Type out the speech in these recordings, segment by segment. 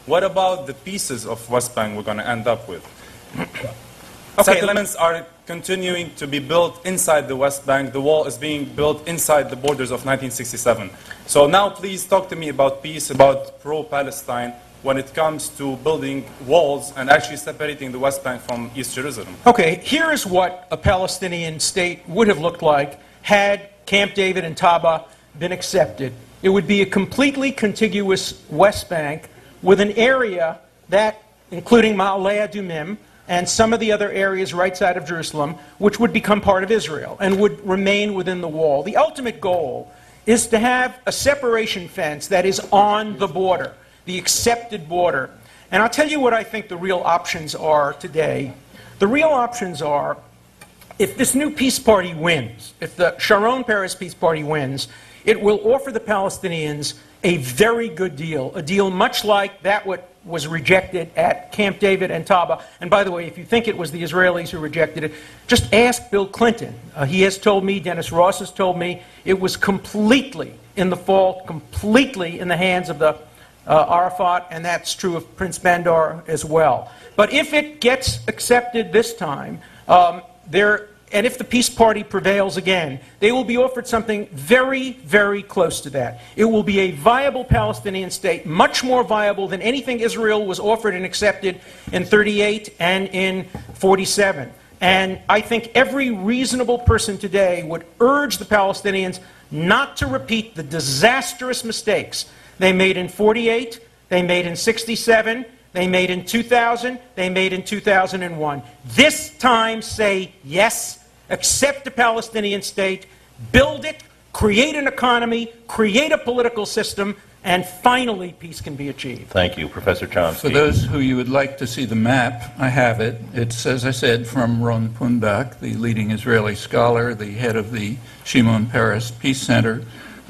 What about the pieces of West Bank we're going to end up with? Okay, settlements are continuing to be built inside the West Bank. The wall is being built inside the borders of 1967. So now please talk to me about peace, about pro-Palestine, when it comes to building walls and actually separating the West Bank from East Jerusalem. Okay, here is what a Palestinian state would have looked like had Camp David and Taba been accepted. It would be a completely contiguous West Bank with an area that, including Ma'aleh Adumim, and some of the other areas right side of Jerusalem, which would become part of Israel and would remain within the wall. The ultimate goal is to have a separation fence that is on the border, the accepted border. And I'll tell you what I think the real options are today. The real options are, if this new peace party wins, if the Sharon Peres peace party wins, it will offer the Palestinians a very good deal, a deal much like that what was rejected at Camp David and Taba. And by the way, if you think it was the Israelis who rejected it, just ask Bill Clinton. He has told me, Dennis Ross has told me, it was completely in the fault, completely in the hands of the Arafat, and that's true of Prince Bandar as well. But if it gets accepted this time, and if the peace party prevails again, they will be offered something very, very close to that. It will be a viable Palestinian state, much more viable than anything Israel was offered and accepted in 38 and in 47. And I think every reasonable person today would urge the Palestinians not to repeat the disastrous mistakes they made in 48, they made in 67, they made in 2000, they made in 2001. This time say yes, accept a Palestinian state, build it, create an economy, create a political system, and finally peace can be achieved. Thank you. Professor Chomsky. For those who you would like to see the map, I have it. It's, as I said, from Ron Pundak, the leading Israeli scholar, the head of the Shimon Peres Peace Center.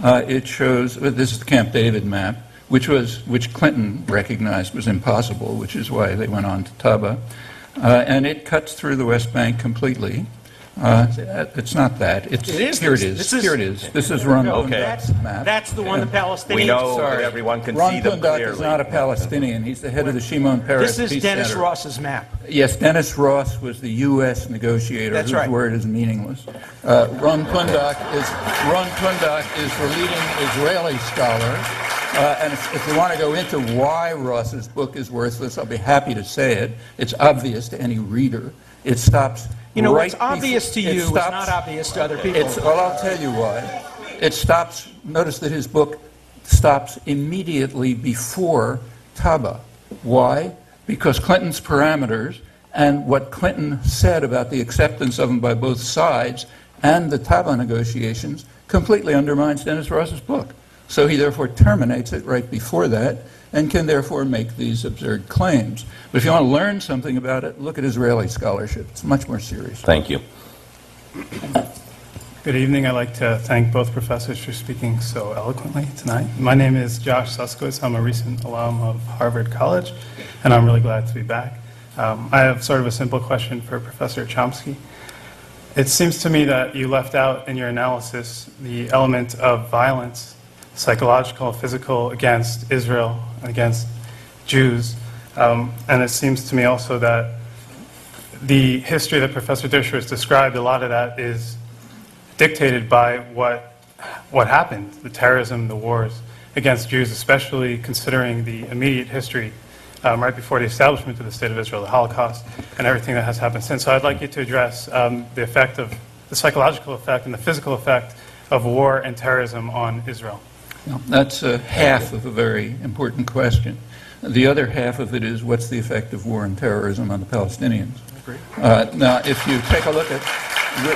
It shows, this is the Camp David map, which Clinton recognized was impossible, which is why they went on to Taba. And it cuts through the West Bank completely. It's not that. It's, it is. Here it is. Here it is. This is Ron Pundak's map. That's the one the Palestinians... We know that everyone can see them clearly. Ron Pundak is not a Palestinian. He's the head of the Shimon Peres Peace Center. This is Dennis Ross's map. Yes, Dennis Ross was the U.S. negotiator whose word is meaningless. Ron Pundak is the leading Israeli scholar. And if you want to go into why Ross's book is worthless, I'll be happy to say it. It's obvious to any reader. It stops... You know, what's obvious to you is not obvious to other people. Well, I'll tell you why. It stops, notice that his book stops immediately before Taba. Why? Because Clinton's parameters and what Clinton said about the acceptance of them by both sides and the Taba negotiations completely undermines Dennis Ross's book. So he therefore terminates it right before that and can therefore make these absurd claims. But if you want to learn something about it, look at Israeli scholarship. It's much more serious. Thank you. Good evening. I'd like to thank both professors for speaking so eloquently tonight. My name is Josh Suskowitz. I'm a recent alum of Harvard College, and I'm really glad to be back. I have sort of a simple question for Professor Chomsky. It seems to me that you left out in your analysis the element of violence, psychological, physical, against Israel, against Jews. And it seems to me also that the history that Professor Dershowitz described, a lot of that is dictated by what happened, the terrorism, the wars against Jews, especially considering the immediate history right before the establishment of the State of Israel, the Holocaust, and everything that has happened since. So I'd like you to address the effect of the psychological effect and the physical effect of war and terrorism on Israel. Well, that's half of a very important question. The other half of it is, what's the effect of war and terrorism on the Palestinians? Now, if you take a look at,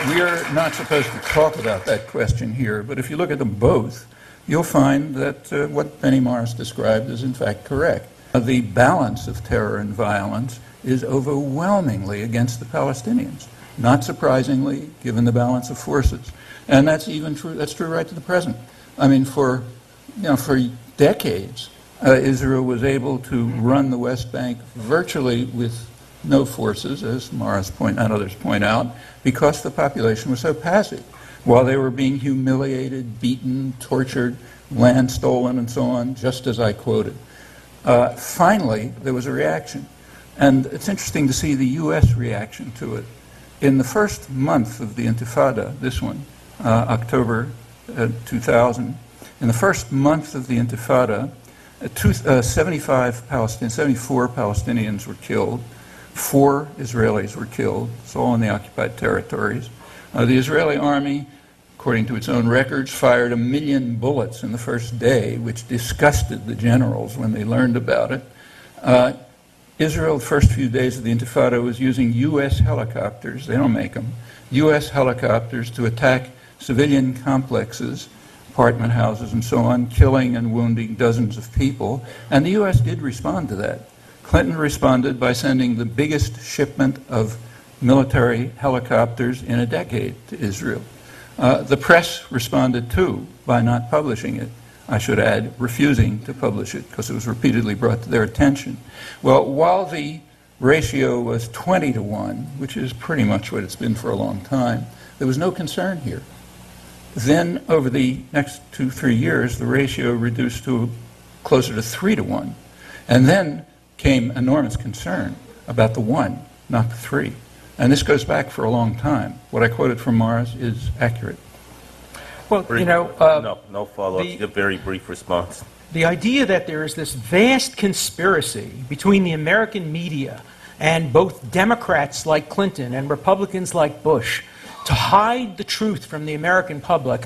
we're not supposed to talk about that question here, but if you look at them both, you'll find that what Benny Morris described is in fact correct. The balance of terror and violence is overwhelmingly against the Palestinians, not surprisingly, given the balance of forces. And that's even true, that's true right to the present. I mean, for decades, Israel was able to run the West Bank virtually with no forces, as Morris and others point out, because the population was so passive. While they were being humiliated, beaten, tortured, land stolen, and so on, just as I quoted. Finally, there was a reaction. And it's interesting to see the U.S. reaction to it. In the first month of the Intifada, this one, October 2000, in the first month of the Intifada, 74 Palestinians were killed, 4 Israelis were killed. It's all in the occupied territories. The Israeli army, according to its own records, fired 1 million bullets in the first day, which disgusted the generals when they learned about it. Israel, the first few days of the Intifada, was using U.S. helicopters, they don't make them, U.S. helicopters to attack civilian complexes, apartment houses and so on, killing and wounding dozens of people. And the U.S. did respond to that. Clinton responded by sending the biggest shipment of military helicopters in a decade to Israel. The press responded too by not publishing it. I should add, refusing to publish it because it was repeatedly brought to their attention. Well, while the ratio was 20 to 1, which is pretty much what it's been for a long time, there was no concern here. Then, over the next 2-3 years, the ratio reduced to closer to 3 to 1. And then came enormous concern about the 1, not the 3. And this goes back for a long time. What I quoted from Mars is accurate. Well, you know, no follow-up, just a very brief response. the idea that there is this vast conspiracy between the American media and both Democrats like Clinton and Republicans like Bush to hide the truth from the American public